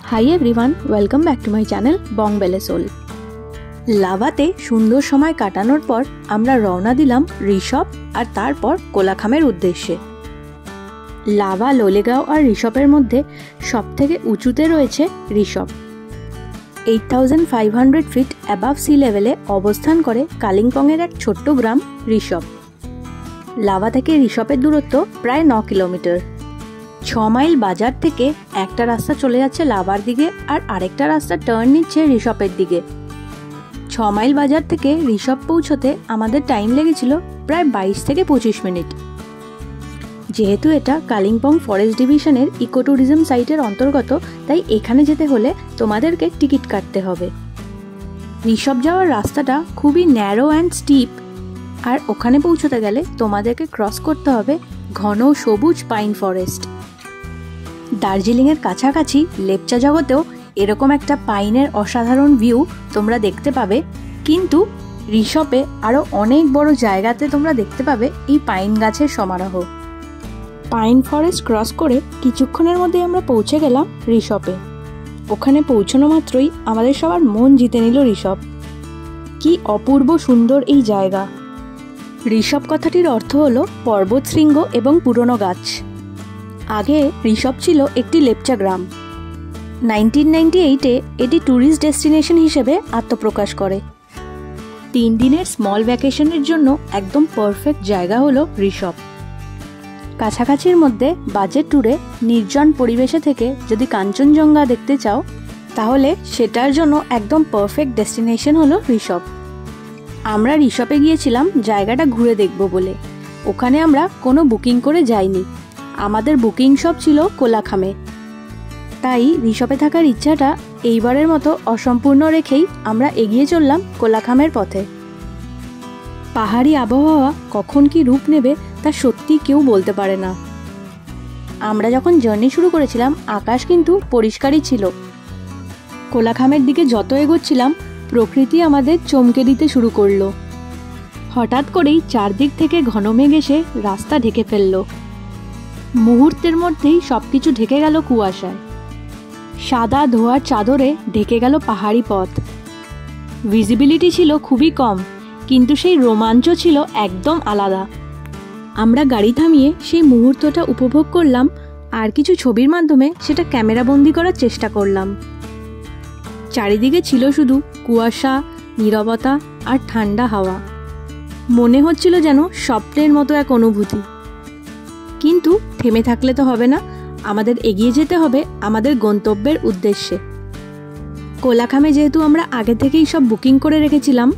High everyone, welcome back to my channel Bong বেলে soul. লাভাতে সুন্দর সময় কাটানোর পর আমরা রওনা দিলাম ঋষভ আর তারপর কোলাখামের উদ্দেশ্যে। লাভা, লোলেগাঁও আর ঋষভের মধ্যে সবথেকে উঁচুতে রয়েছে ঋষভ। 8500 ফিট অ্যাবাভ সি লেভেলে অবস্থান করে কালিম্পংয়ের এক ছোট্ট গ্রাম ঋষভ। লাভা থেকে ঋষভের দূরত্ব প্রায় 9 কিলোমিটার। 6 মাইল বাজার থেকে একটা রাস্তা চলে যাচ্ছে লাভার দিকে আর আরেকটা রাস্তা টার্ন নিচ্ছে ঋষভের দিকে। 6 মাইল বাজার থেকে ঋষভ পৌঁছতে আমাদের টাইম লেগেছিল প্রায় 22 থেকে 25 মিনিট। যেহেতু এটা কালিম্পং ফরেস্ট ডিভিশনের ইকো ট্যুরিজম সাইটের অন্তর্গত, তাই এখানে যেতে হলে তোমাদেরকে টিকিট কাটতে হবে। ঋষভ যাওয়ার রাস্তাটা খুবই ন্যারো অ্যান্ড স্টিপ, আর ওখানে পৌঁছতে গেলে তোমাদেরকে ক্রস করতে হবে ঘন সবুজ পাইন ফরেস্ট। দার্জিলিংয়ের কাছাকাছি লেপচা জগতেও এরকম একটা পাইনের অসাধারণ ভিউ তোমরা দেখতে পাবে, কিন্তু ঋষভে আরও অনেক বড় জায়গাতে তোমরা দেখতে পাবে এই পাইন গাছের সমারোহ। পাইন ফরেস্ট ক্রস করে কিছুক্ষণের মধ্যে আমরা পৌঁছে গেলাম ঋষভে। ওখানে পৌঁছানো মাত্রই আমাদের সবার মন জিতে নিল ঋষভ। কি অপূর্ব সুন্দর এই জায়গা! ঋষভ কথাটির অর্থ হলো পর্বত শৃঙ্গ এবং পুরনো গাছ। আগে ঋষভ ছিল একটি লেপচা গ্রাম। 1998-এ এটি ট্যুরিস্ট ডেস্টিনেশন হিসেবে আত্মপ্রকাশ করে। 3 দিনের স্মল ভ্যাকেশনের জন্য একদম পারফেক্ট জায়গা হলো ঋষভ। কাছাকাছির মধ্যে বাজেট ট্যুরে নির্জন পরিবেশে থেকে যদি কাঞ্চনজঙ্ঘা দেখতে চাও, তাহলে সেটার জন্য একদম পারফেক্ট ডেস্টিনেশন হলো ঋষভ। আমরা ঋষভে গিয়েছিলাম জায়গাটা ঘুরে দেখব বলে। ওখানে আমরা কোনো বুকিং করে যাইনি, আমাদের বুকিং সব ছিল কোলাখামে। তাই ঋষভে থাকার ইচ্ছাটা এইবারের মতো অসম্পূর্ণ রেখেই আমরা এগিয়ে চললাম কোলাখামের পথে। পাহাড়ি আবহাওয়া কখন কি রূপ নেবে তা সত্যি কেউ বলতে পারে না। আমরা যখন জার্নি শুরু করেছিলাম আকাশ কিন্তু পরিষ্কারই ছিল। কোলাখামের দিকে যত এগোচ্ছিলাম প্রকৃতি আমাদের চমকে দিতে শুরু করলো। হঠাৎ করেই চারদিক থেকে ঘন মেঘ এসে রাস্তা ঢেকে ফেলল। মুহূর্তের মধ্যেই সবকিছু ঢেকে গেল কুয়াশায়। সাদা ধোঁয়ার চাদরে ঢেকে গেল পাহাড়ি পথ। ভিজিবিলিটি ছিল খুবই কম, কিন্তু সেই রোমাঞ্চ ছিল একদম আলাদা। আমরা গাড়ি থামিয়ে সেই মুহূর্তটা উপভোগ করলাম আর কিছু ছবির মাধ্যমে সেটা ক্যামেরাবন্দি করার চেষ্টা করলাম। চারিদিকে ছিল শুধু কুয়াশা, নীরবতা আর ঠান্ডা হাওয়া। মনে হচ্ছিল যেন স্বপ্নের মতো এক অনুভূতি। কিন্তু থেমে থাকলে তো হবে না, আমাদের এগিয়ে যেতে হবে আমাদের গন্তব্যের উদ্দেশ্যে। কোলাখামে যেহেতু আমরা আগে থেকেই সব বুকিং করে রেখেছিলাম,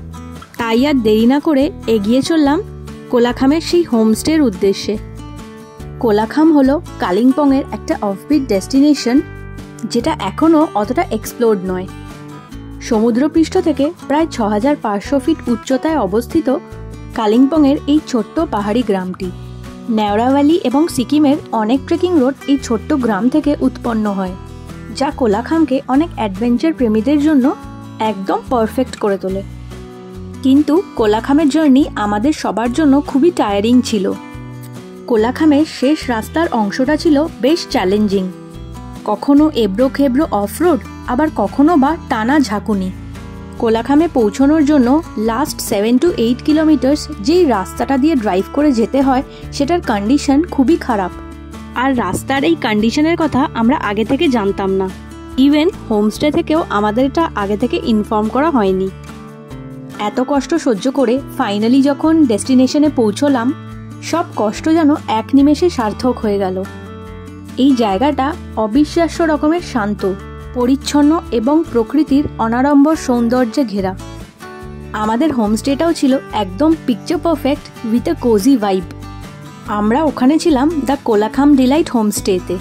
তাই আর দেরি না করে এগিয়ে চললাম কোলাখামের সেই হোমস্টের উদ্দেশ্যে। কোলাখাম হলো কালিম্পংয়ের একটা অফবিট ডেস্টিনেশন, যেটা এখনও অতটা এক্সপ্লোরড নয়। সমুদ্রপৃষ্ঠ থেকে প্রায় 6500 ফিট উচ্চতায় অবস্থিত কালিম্পংয়ের এই ছোট্ট পাহাড়ি গ্রামটি। নেওড়া ভ্যালি এবং সিকিমের অনেক ট্রেকিং রোড এই ছোট্ট গ্রাম থেকে উৎপন্ন হয়, যা কোলাখামকে অনেক অ্যাডভেঞ্চার প্রেমীদের জন্য একদম পারফেক্ট করে তোলে। কিন্তু কোলাখামের জার্নি আমাদের সবার জন্য খুবই টায়ারিং ছিল। কোলাখামের শেষ রাস্তার অংশটা ছিল বেশ চ্যালেঞ্জিং। কখনো এবড়ো খেবড়ো অফরোড, আবার কখনো বা টানা ঝাঁকুনি। কোলাখামে পৌঁছানোর জন্য লাস্ট 7 to 8 কিলোমিটার্স যেই রাস্তাটা দিয়ে ড্রাইভ করে যেতে হয়, সেটার কন্ডিশন খুবই খারাপ। আর রাস্তার এই কন্ডিশনের কথা আমরা আগে থেকে জানতাম না। ইভেন হোমস্টে থেকেও আমাদের এটা আগে থেকে ইনফর্ম করা হয়নি। এত কষ্ট সহ্য করে ফাইনালি যখন ডেস্টিনেশনে পৌঁছলাম, সব কষ্ট যেন এক নিমেষে সার্থক হয়ে গেল। এই জায়গাটা অবিশ্বাস্য রকমের শান্ত, পরিচ্ছন্ন এবং প্রকৃতির অনাড়ম্বর সৌন্দর্যে ঘেরা। আমাদের হোমস্টেটাও ছিল একদম picture perfect with a cosy vibe. আমরা ওখানে ছিলাম দ্য কোলাখাম ডিলাইট হোমস্টেতে,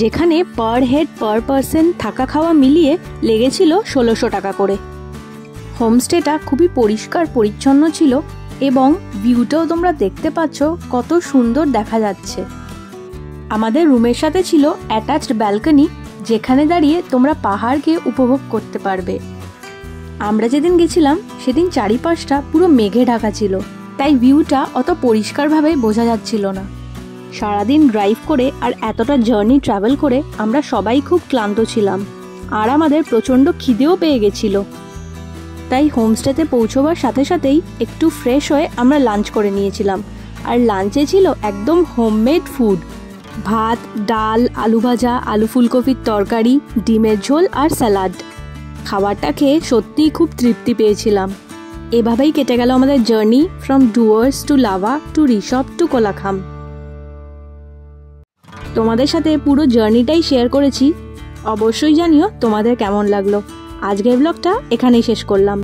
যেখানে পার হেড পার পারসন থাকা খাওয়া মিলিয়ে লেগেছিল 1600 টাকা করে। হোমস্টেটা খুবই পরিষ্কার পরিচ্ছন্ন ছিল এবং ভিউটাও তোমরা দেখতে পাচ্ছ কত সুন্দর দেখা যাচ্ছে। আমাদের রুমের সাথে ছিল অ্যাটাচড ব্যালকনি, যেখানে দাঁড়িয়ে তোমরা পাহাড়কে উপভোগ করতে পারবে। আমরা যেদিন গেছিলাম সেদিন চারিপাশটা পুরো মেঘে ঢাকা ছিল, তাই ভিউটা অত পরিষ্কারভাবে বোঝা যাচ্ছিল না। সারাদিন ড্রাইভ করে আর এতটা জার্নি ট্রাভেল করে আমরা সবাই খুব ক্লান্ত ছিলাম। আর আমাদের প্রচণ্ড খিদেও পেয়ে গেছিল। তাই হোমস্টেতে পৌঁছবার সাথে সাথেই একটু ফ্রেশ হয়ে আমরা লাঞ্চ করে নিয়েছিলাম। আর লাঞ্চে ছিল একদম হোমমেড ফুড, ভাত, ডাল, আলু ভাজা, আলু ফুলকপির তরকারি, ডিমের ঝোল আর স্যালাড। খাবারটা খেয়ে সত্যিই খুব তৃপ্তি পেয়েছিলাম। এভাবেই কেটে গেল আমাদের journey from Dooars to Lava to Rishop to Kolakham. তোমাদের সাথে পুরো জার্নিটাই শেয়ার করেছি, অবশ্যই জানিও তোমাদের কেমন লাগলো। আজকের ব্লগটা এখানেই শেষ করলাম।